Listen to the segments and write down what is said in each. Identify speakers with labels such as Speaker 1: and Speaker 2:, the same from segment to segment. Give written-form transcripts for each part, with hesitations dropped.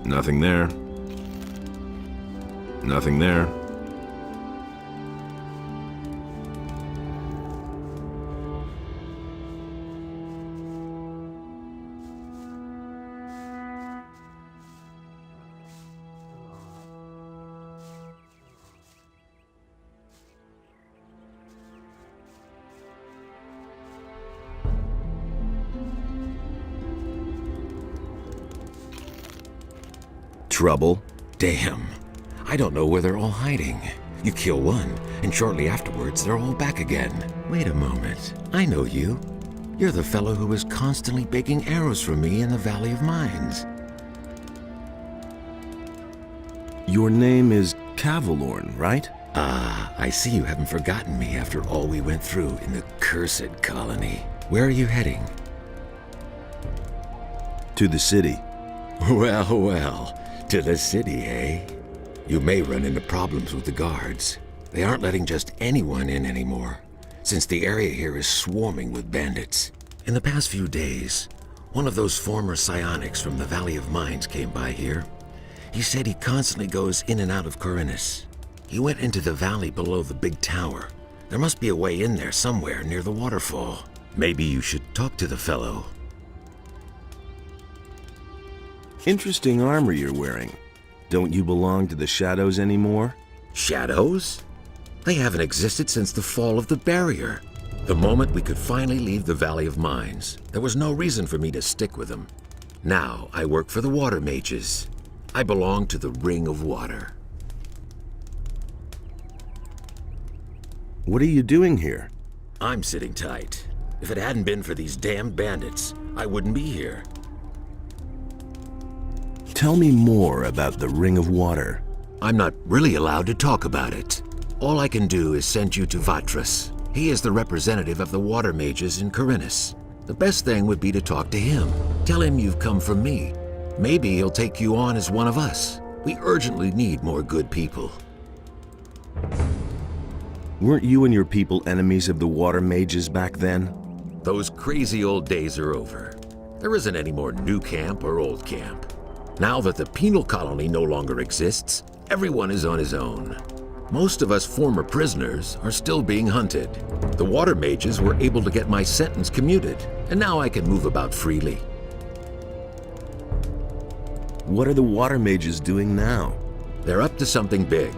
Speaker 1: Nothing there. Nothing there.
Speaker 2: Trouble?
Speaker 3: Damn. I don't know where they're all hiding. You kill one, and shortly afterwards they're all back again. Wait a moment. I know you. You're the fellow who was constantly baking arrows for me in the Valley of Mines.
Speaker 2: Your name is Cavalorn, right?
Speaker 3: Ah, I see you haven't forgotten me after all we went through in the cursed colony. Where are you heading?
Speaker 2: To the city.
Speaker 3: Well, well. To the city, eh? You may run into problems with the guards. They aren't letting just anyone in anymore, since the area here is swarming with bandits. In the past few days, one of those former psionics from the Valley of Mines came by here. He said he constantly goes in and out of Corinus. He went into the valley below the big tower. There must be a way in there somewhere near the waterfall. Maybe you should talk to the fellow.
Speaker 2: Interesting armor you're wearing. Don't you belong to the Shadows anymore?
Speaker 3: Shadows? They haven't existed since the fall of the barrier. The moment we could finally leave the Valley of Mines, there was no reason for me to stick with them. Now I work for the water mages. I belong to the Ring of Water.
Speaker 2: What are you doing here?
Speaker 3: I'm sitting tight. If it hadn't been for these damn bandits, I wouldn't be here.
Speaker 2: Tell me more about the Ring of Water.
Speaker 3: I'm not really allowed to talk about it. All I can do is send you to Vatras. He is the representative of the water mages in Corinus. The best thing would be to talk to him. Tell him you've come from me. Maybe he'll take you on as one of us. We urgently need more good people.
Speaker 2: Weren't you and your people enemies of the water mages back then?
Speaker 3: Those crazy old days are over. There isn't any more new camp or old camp. Now that the penal colony no longer exists, everyone is on his own. Most of us former prisoners are still being hunted. The water mages were able to get my sentence commuted, and now I can move about freely.
Speaker 2: What are the water mages doing now?
Speaker 3: They're up to something big.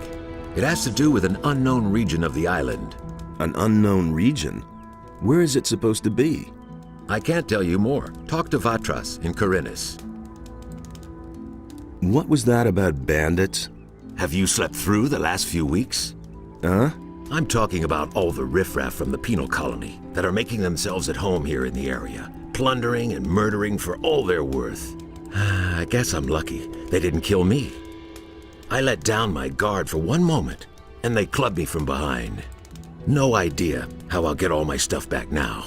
Speaker 3: It has to do with an unknown region of the island.
Speaker 2: An unknown region? Where is it supposed to be?
Speaker 3: I can't tell you more. Talk to Vatras in Corinus.
Speaker 2: What was that about bandits?
Speaker 3: Have you slept through the last few weeks?
Speaker 2: Huh?
Speaker 3: I'm talking about all the riffraff from the penal colony that are making themselves at home here in the area, plundering and murdering for all they're worth. I guess I'm lucky they didn't kill me. I let down my guard for one moment, and they clubbed me from behind. No idea how I'll get all my stuff back now.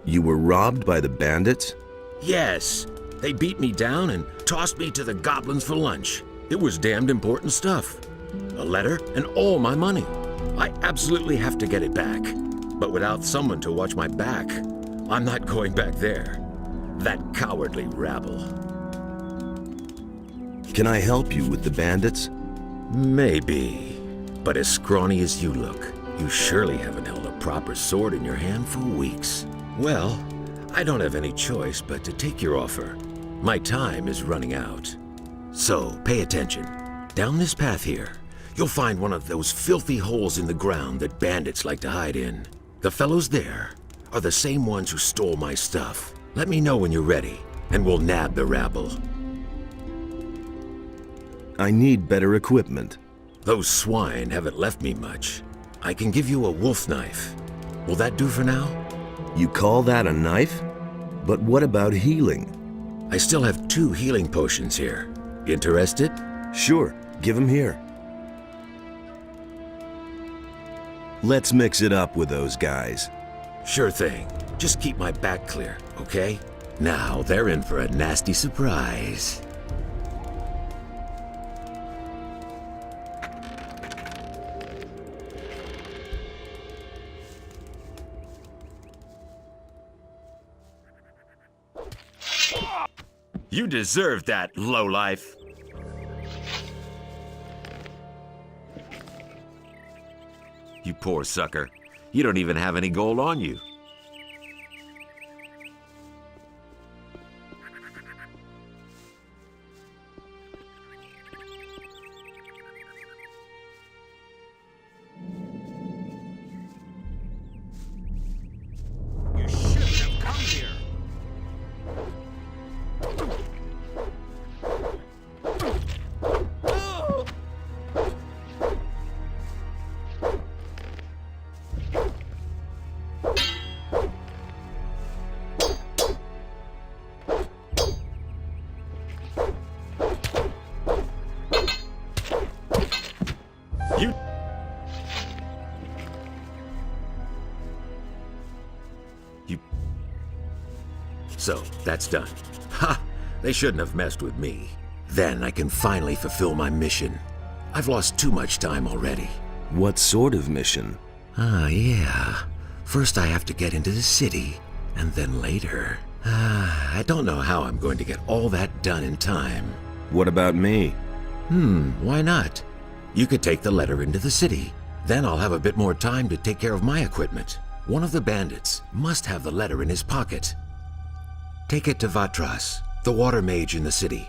Speaker 2: You were robbed by the bandits?
Speaker 3: Yes. They beat me down and tossed me to the goblins for lunch. It was damned important stuff. A letter and all my money. I absolutely have to get it back. But without someone to watch my back, I'm not going back there. That cowardly rabble.
Speaker 2: Can I help you with the bandits?
Speaker 3: Maybe. But as scrawny as you look, you surely haven't held a proper sword in your hand for weeks. Well, I don't have any choice but to take your offer. My time is running out. So, pay attention. Down this path here, you'll find one of those filthy holes in the ground that bandits like to hide in. The fellows there are the same ones who stole my stuff. Let me know when you're ready, and we'll nab the rabble.
Speaker 2: I need better equipment.
Speaker 3: Those swine haven't left me much. I can give you a wolf knife. Will that do for now?
Speaker 2: You call that a knife? But what about healing?
Speaker 3: I still have 2 healing potions here. Interested?
Speaker 2: Sure, give them here. Let's mix it up with those guys.
Speaker 3: Sure thing. Just keep my back clear, okay? Now they're in for a nasty surprise.
Speaker 1: You deserve that, lowlife. You poor sucker. You don't even have any gold on you.
Speaker 4: You shouldn't have come here.
Speaker 1: You...
Speaker 3: So, that's done. Ha! They shouldn't have messed with me. Then I can finally fulfill my mission. I've lost too much time already.
Speaker 2: What sort of mission?
Speaker 3: Yeah. First I have to get into the city, and then later... I don't know how I'm going to get all that done in time.
Speaker 2: What about me?
Speaker 3: Why not? You could take the letter into the city. Then I'll have a bit more time to take care of my equipment. One of the bandits must have the letter in his pocket. Take it to Vatras, the water mage in the city.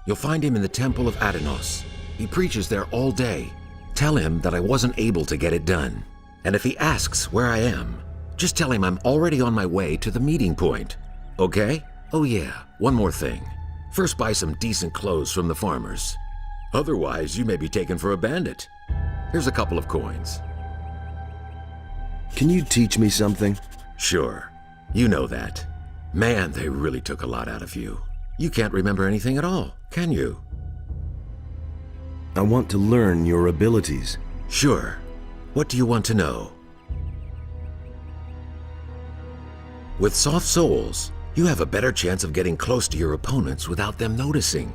Speaker 3: You'll find him in the Temple of Adenos. He preaches there all day. Tell him that I wasn't able to get it done. And if he asks where I am, just tell him I'm already on my way to the meeting point. Okay? Oh yeah, one more thing. First buy some decent clothes from the farmers. Otherwise, you may be taken for a bandit. Here's a couple of coins.
Speaker 2: Can you teach me something?
Speaker 3: Sure. You know that. Man, they really took a lot out of you. You can't remember anything at all, can you?
Speaker 2: I want to learn your abilities.
Speaker 3: Sure. What do you want to know? With soft souls, you have a better chance of getting close to your opponents without them noticing.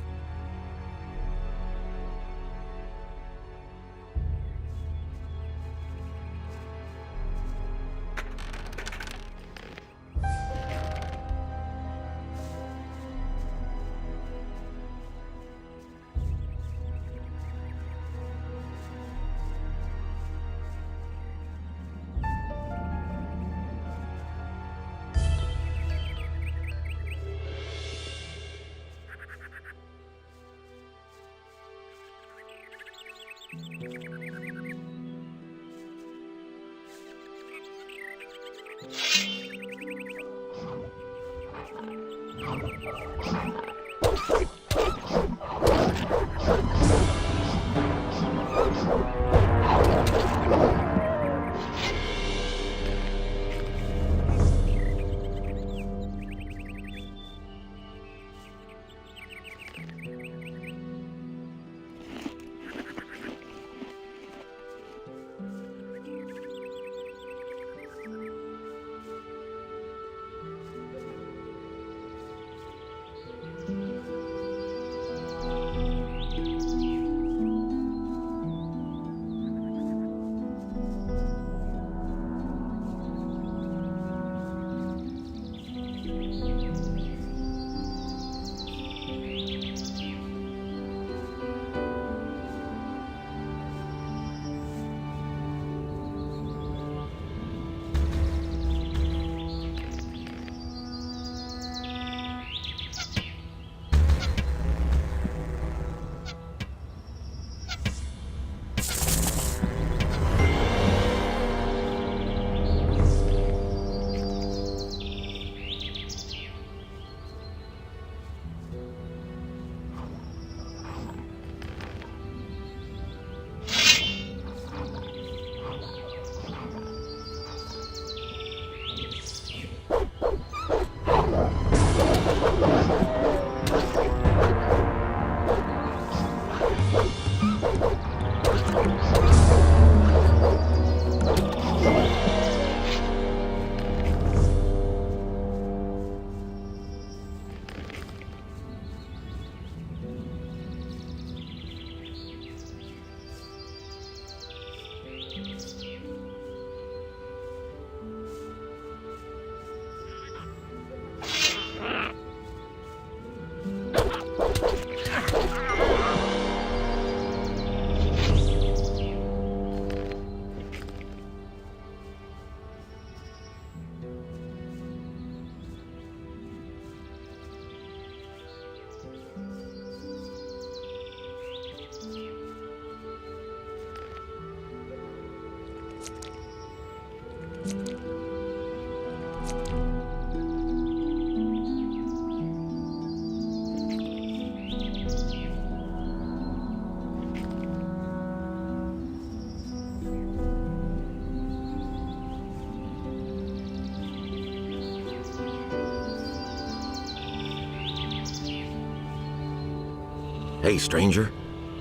Speaker 3: Hey, stranger.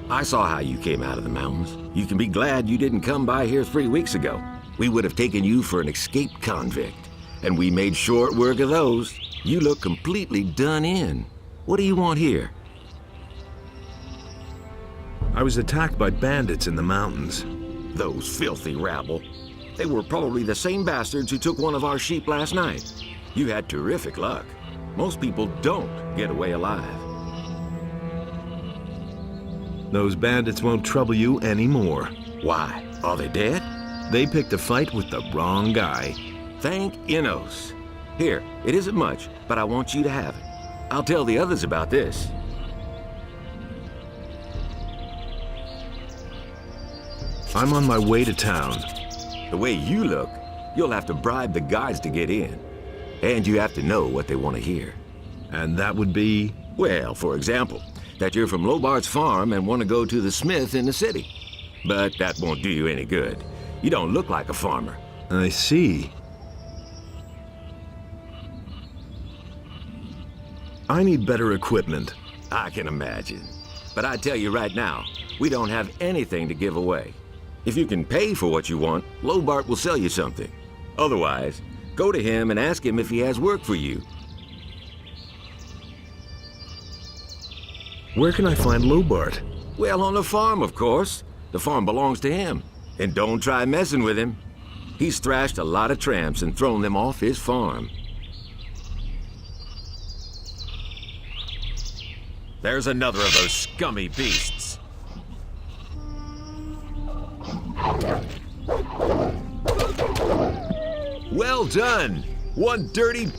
Speaker 3: I saw how you came out of the mountains. You can be glad you didn't come by here 3 weeks ago. We would have taken you for an escaped convict. And we made short work of those. You look completely done in. What do you want here?
Speaker 2: I was attacked by bandits in the mountains.
Speaker 3: Those filthy rabble. They were probably the same bastards who took one of our sheep last night. You had terrific luck. Most people don't get away alive.
Speaker 2: Those bandits won't trouble you anymore.
Speaker 3: Why? Are they dead?
Speaker 2: They picked a fight with the wrong guy.
Speaker 3: Thank Innos. Here, it isn't much, but I want you to have it. I'll tell the others about this.
Speaker 2: I'm on my way to town.
Speaker 3: The way you look, you'll have to bribe the guards to get in. And you have to know what they want to hear.
Speaker 2: And that would be?
Speaker 3: Well, for example, that you're from Lobart's farm and want to go to the smith in the city. But that won't do you any good. You don't look like a farmer.
Speaker 2: I see. I need better equipment.
Speaker 3: I can imagine. But I tell you right now, we don't have anything to give away. If you can pay for what you want, Lobart will sell you something. Otherwise, go to him and ask him if he has work for you.
Speaker 2: Where can I find Lobart?
Speaker 3: Well, on the farm, of course. The farm belongs to him. And don't try messing with him. He's thrashed a lot of tramps and thrown them off his farm. There's another of those scummy beasts. Well done! One dirty...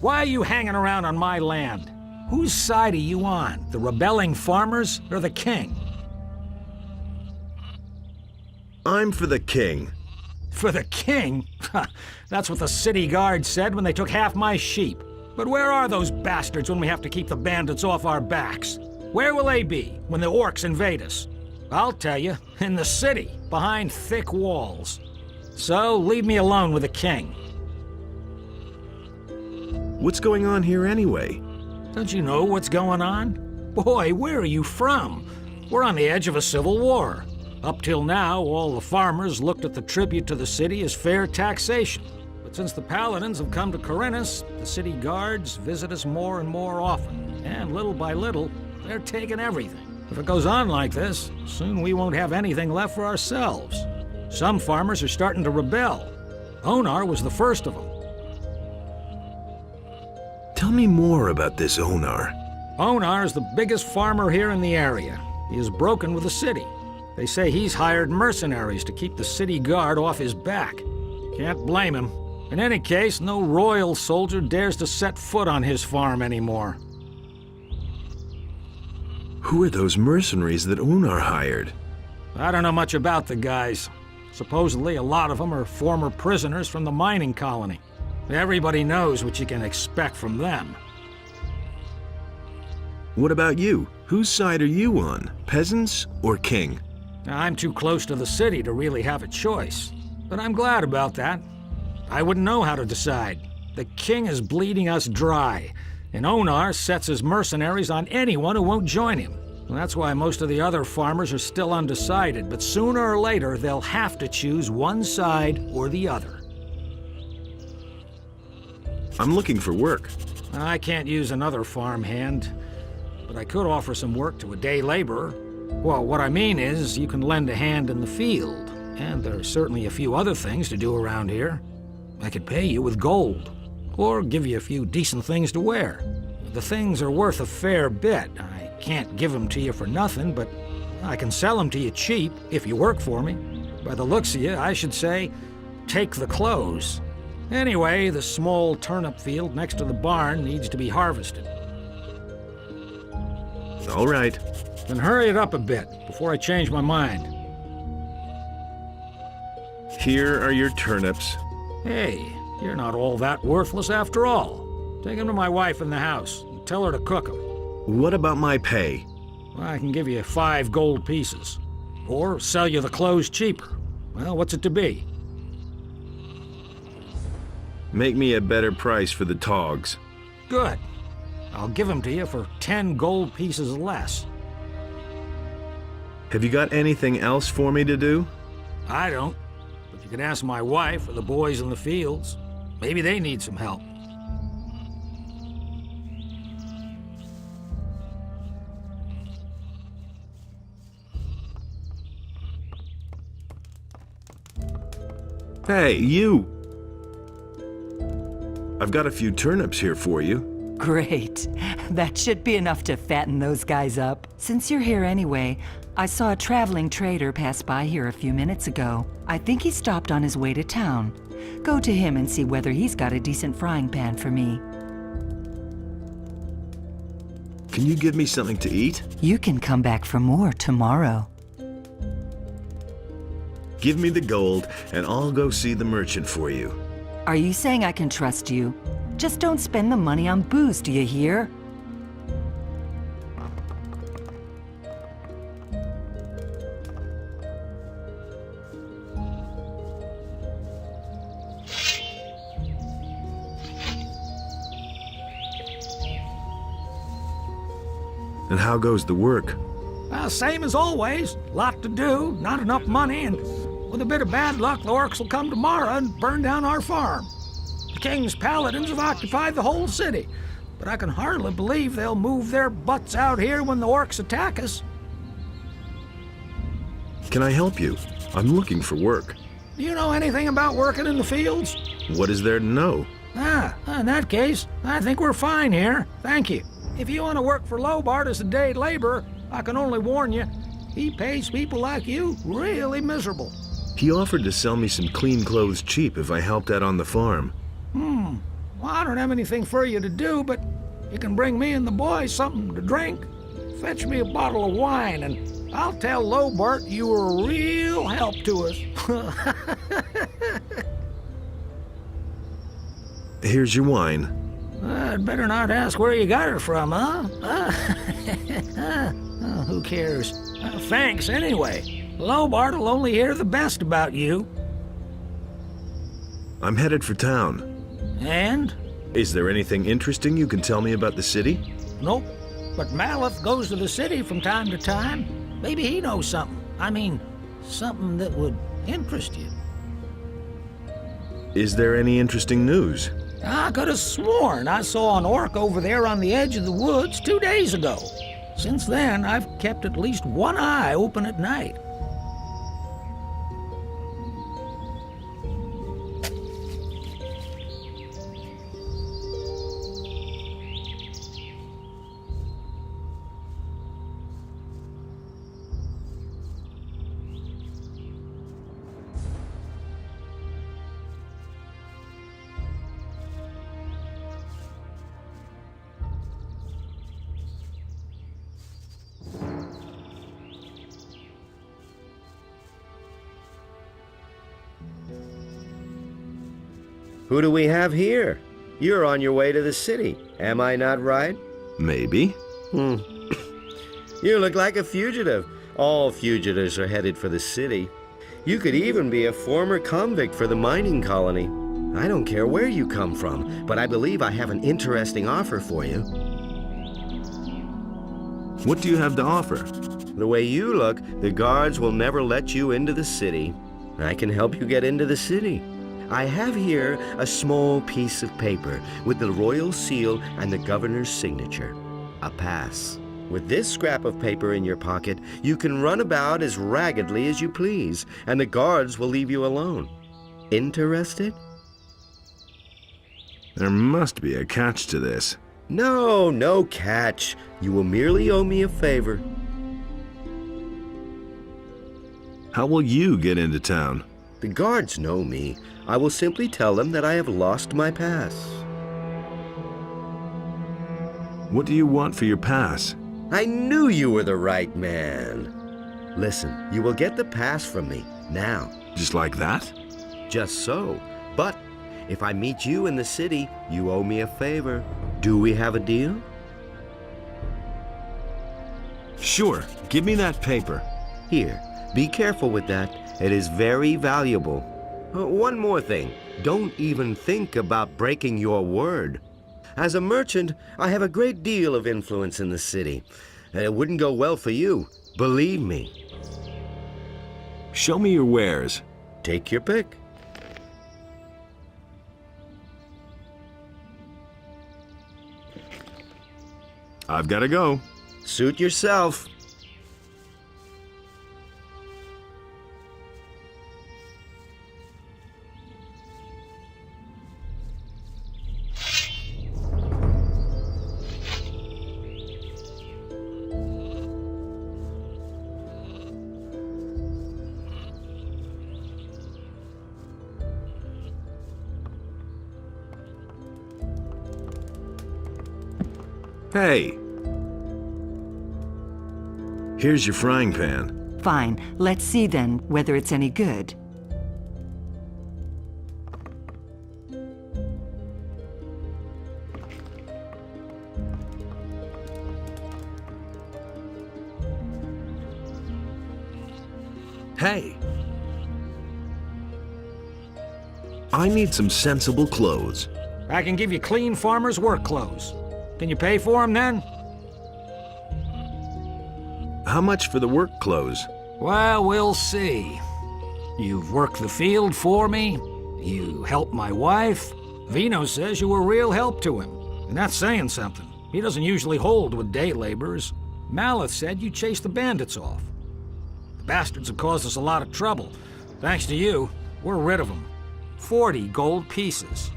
Speaker 4: Why are you hanging around on my land? Whose side are you on? The rebelling farmers or the king?
Speaker 2: I'm for the king.
Speaker 4: For the king? That's what the city guard said when they took half my sheep. But where are those bastards when we have to keep the bandits off our backs? Where will they be when the orcs invade us? I'll tell you, in the city, behind thick walls. So leave me alone with the king.
Speaker 2: What's going on here anyway?
Speaker 4: Don't you know what's going on? Boy, where are you from? We're on the edge of a civil war. Up till now, all the farmers looked at the tribute to the city as fair taxation. But since the paladins have come to Corinthus, the city guards visit us more and more often. And little by little, they're taking everything. If it goes on like this, soon we won't have anything left for ourselves. Some farmers are starting to rebel. Onar was the first of them.
Speaker 2: Tell me more about this Onar.
Speaker 4: Onar is the biggest farmer here in the area. He is broken with the city. They say he's hired mercenaries to keep the city guard off his back. Can't blame him. In any case, no royal soldier dares to set foot on his farm anymore.
Speaker 2: Who are those mercenaries that Onar hired?
Speaker 4: I don't know much about the guys. Supposedly, a lot of them are former prisoners from the mining colony. Everybody knows what you can expect from them.
Speaker 2: What about you? Whose side are you on? Peasants or king?
Speaker 4: I'm too close to the city to really have a choice, but I'm glad about that. I wouldn't know how to decide. The king is bleeding us dry, and NOTR sets his mercenaries on anyone who won't join him. And that's why most of the other farmers are still undecided, but sooner or later they'll have to choose one side or the other.
Speaker 2: I'm looking for work.
Speaker 4: I can't use another farmhand, but I could offer some work to a day laborer. Well, what I mean is, you can lend a hand in the field, and there's certainly a few other things to do around here. I could pay you with gold, or give you a few decent things to wear. The things are worth a fair bit. I can't give them to you for nothing, but I can sell them to you cheap if you work for me. By the looks of you, I should say, take the clothes. Anyway, the small turnip field next to the barn needs to be harvested.
Speaker 2: All right.
Speaker 4: Then hurry it up a bit before I change my mind.
Speaker 2: Here are your turnips.
Speaker 4: Hey, you're not all that worthless after all. Take them to my wife in the house and tell her to cook them.
Speaker 2: What about my pay?
Speaker 4: I can give you 5 gold pieces. Or sell you the clothes cheaper. Well, what's it to be?
Speaker 2: Make me a better price for the togs.
Speaker 4: Good. I'll give them to you for 10 gold pieces less.
Speaker 2: Have you got anything else for me to do?
Speaker 4: I don't. But you can ask my wife or the boys in the fields. Maybe they need some help.
Speaker 2: Hey, you! I've got a few turnips here for you.
Speaker 5: Great. That should be enough to fatten those guys up. Since you're here anyway, I saw a traveling trader pass by here a few minutes ago. I think he stopped on his way to town. Go to him and see whether he's got a decent frying pan for me.
Speaker 2: Can you give me something to eat?
Speaker 5: You can come back for more tomorrow.
Speaker 2: Give me the gold, and I'll go see the merchant for you.
Speaker 5: Are you saying I can trust you? Just don't spend the money on booze, do you hear?
Speaker 2: And how goes the work?
Speaker 4: Same as always. Lot to do, not enough money, and with a bit of bad luck, the orcs will come tomorrow and burn down our farm. The king's paladins have occupied the whole city, but I can hardly believe they'll move their butts out here when the orcs attack us.
Speaker 2: Can I help you? I'm looking for work.
Speaker 4: Do you know anything about working in the fields?
Speaker 2: What is there to know?
Speaker 4: In that case, I think we're fine here. Thank you. If you want to work for Lobart as a day laborer, I can only warn you, he pays people like you really miserable.
Speaker 2: He offered to sell me some clean clothes cheap if I helped out on the farm.
Speaker 4: Well, I don't have anything for you to do, but you can bring me and the boys something to drink. Fetch me a bottle of wine, and I'll tell Lobart you were a real help to us.
Speaker 2: Here's your wine.
Speaker 4: I'd better not ask where you got her from, huh? Oh, who cares? Thanks, anyway. Lobart will only hear the best about you.
Speaker 2: I'm headed for town.
Speaker 4: And?
Speaker 2: Is there anything interesting you can tell me about the city?
Speaker 4: Nope. But Maleth goes to the city from time to time. Maybe he knows something. I mean, something that would interest you.
Speaker 2: Is there any interesting news?
Speaker 4: I could have sworn I saw an orc over there on the edge of the woods 2 days ago. Since then, I've kept at least one eye open at night.
Speaker 6: Who do we have here? You're on your way to the city, am I not right?
Speaker 2: Maybe.
Speaker 6: You look like a fugitive. All fugitives are headed for the city. You could even be a former convict for the mining colony. I don't care where you come from, but I believe I have an interesting offer for you.
Speaker 2: What do you have to offer?
Speaker 6: The way you look, the guards will never let you into the city. I can help you get into the city. I have here a small piece of paper with the royal seal and the governor's signature. A pass. With this scrap of paper in your pocket, you can run about as raggedly as you please, and the guards will leave you alone. Interested?
Speaker 2: There must be a catch to this.
Speaker 6: No, no catch. You will merely owe me a favor.
Speaker 2: How will you get into town?
Speaker 6: The guards know me. I will simply tell them that I have lost my pass.
Speaker 2: What do you want for your pass?
Speaker 6: I knew you were the right man. Listen, you will get the pass from me, now.
Speaker 2: Just like that?
Speaker 6: Just so. But if I meet you in the city, you owe me a favor. Do we have a deal?
Speaker 2: Sure. Give me that paper.
Speaker 6: Here, be careful with that. It is very valuable. One more thing. Don't even think about breaking your word. As a merchant, I have a great deal of influence in the city. And it wouldn't go well for you, believe me.
Speaker 2: Show me your wares.
Speaker 6: Take your pick.
Speaker 2: I've got to go.
Speaker 6: Suit yourself.
Speaker 2: Hey! Here's your frying pan.
Speaker 5: Fine. Let's see then whether it's any good.
Speaker 2: Hey! I need some sensible clothes.
Speaker 4: I can give you clean farmer's work clothes. Can you pay for them then?
Speaker 2: How much for the work clothes?
Speaker 4: Well, we'll see. You've worked the field for me. You helped my wife. Vino says you were real help to him. And that's saying something. He doesn't usually hold with day laborers. Maleth said you chased the bandits off. The bastards have caused us a lot of trouble. Thanks to you, we're rid of them. 40 gold pieces.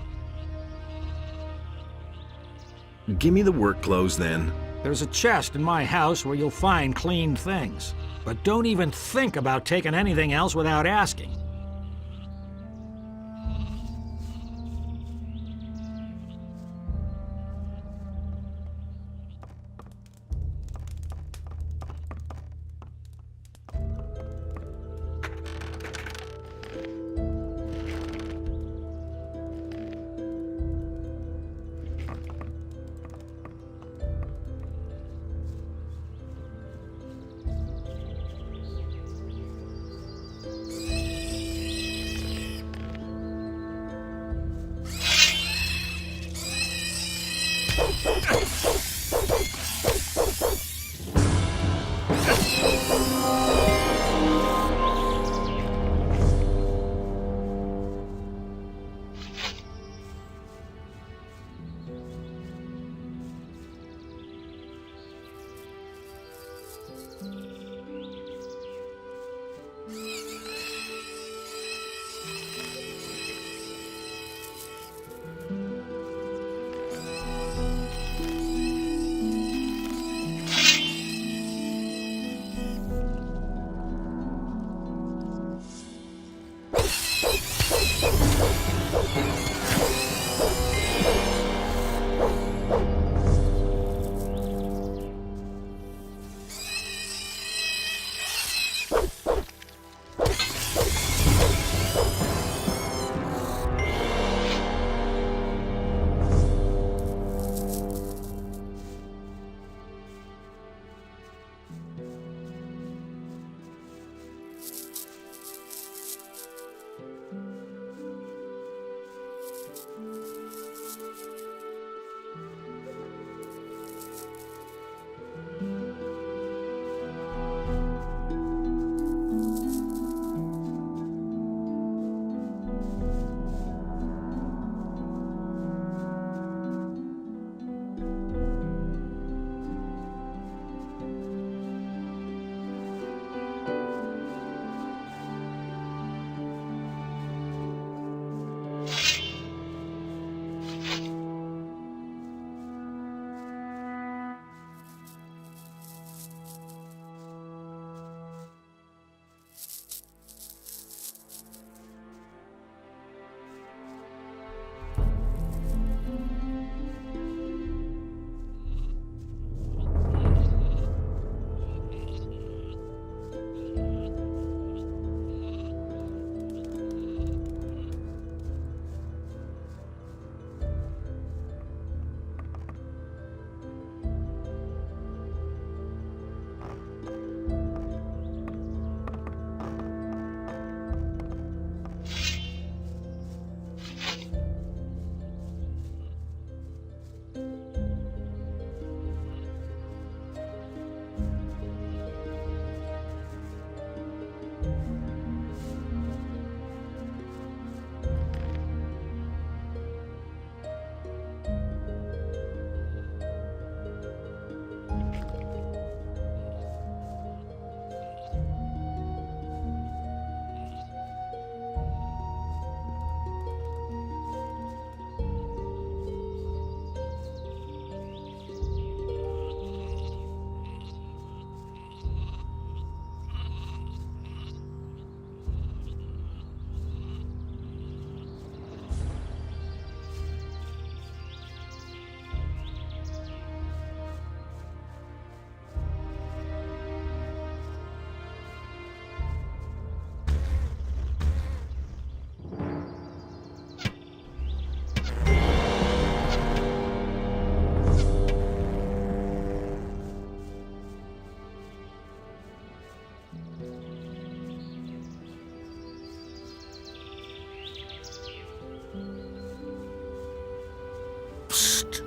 Speaker 2: Give me the work clothes then.
Speaker 4: There's a chest in my house where you'll find cleaned things. But don't even think about taking anything else without asking.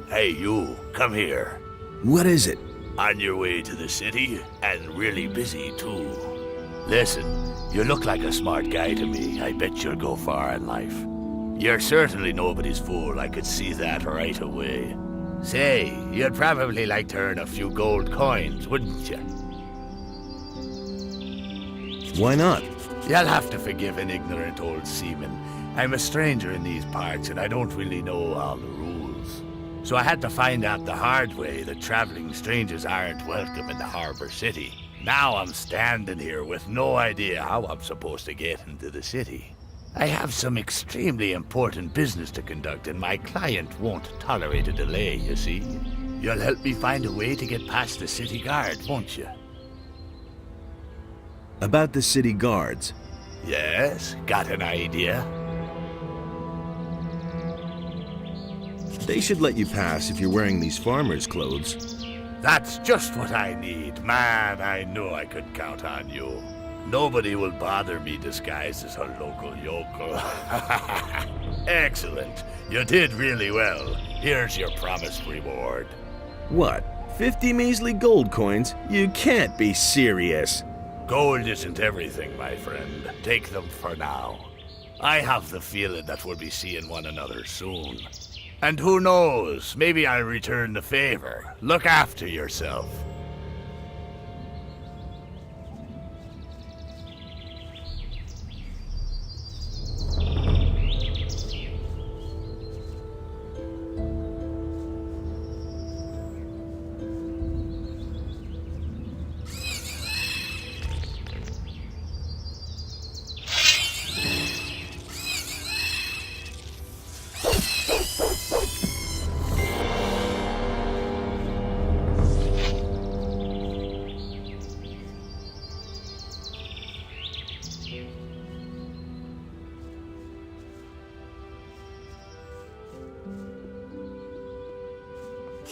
Speaker 7: Hey, you, come here.
Speaker 2: What is it?
Speaker 7: On your way to the city, and really busy, too. Listen, you look like a smart guy to me. I bet you'll go far in life. You're certainly nobody's fool, I could see that right away. Say, you'd probably like to earn a few gold coins, wouldn't you?
Speaker 2: Why not?
Speaker 7: You'll have to forgive an ignorant old seaman. I'm a stranger in these parts, and I don't really know all the rules. So I had to find out the hard way that traveling strangers aren't welcome in the harbor city. Now I'm standing here with no idea how I'm supposed to get into the city. I have some extremely important business to conduct, and my client won't tolerate a delay, you see. You'll help me find a way to get past the city guard, won't you?
Speaker 2: About the city guards.
Speaker 7: Yes, got an idea?
Speaker 2: They should let you pass if you're wearing these farmers' clothes.
Speaker 7: That's just what I need. Man, I knew I could count on you. Nobody will bother me disguised as a local yokel. Excellent. You did really well. Here's your promised reward.
Speaker 2: What? 50 measly gold coins? You can't be serious.
Speaker 7: Gold isn't everything, my friend. Take them for now. I have the feeling that we'll be seeing one another soon. And who knows, maybe I'll return the favor. Look after yourself.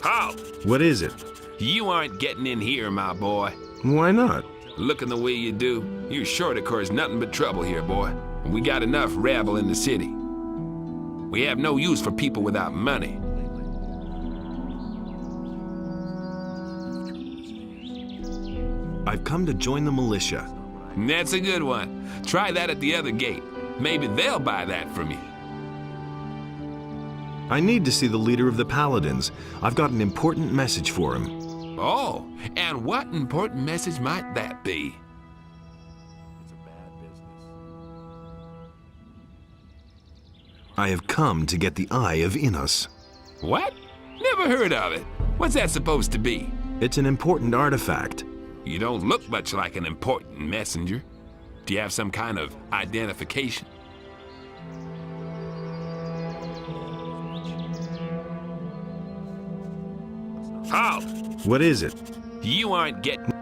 Speaker 1: How?
Speaker 2: What is it?
Speaker 1: You aren't getting in here, my boy.
Speaker 2: Why not?
Speaker 1: Looking the way you do, you're sure to cause nothing but trouble here, boy. And we got enough rabble in the city. We have no use for people without money.
Speaker 2: I've come to join the militia.
Speaker 1: That's a good one. Try that at the other gate. Maybe they'll buy that from you.
Speaker 2: I need to see the leader of the Paladins. I've got an important message for him.
Speaker 1: Oh, and what important message might that be?
Speaker 2: I have come to get the Eye of Innos.
Speaker 1: What? Never heard of it. What's that supposed to be?
Speaker 2: It's an important artifact.
Speaker 1: You don't look much like an important messenger. Do you have some kind of identification? How?
Speaker 2: What is it?
Speaker 1: You aren't getting...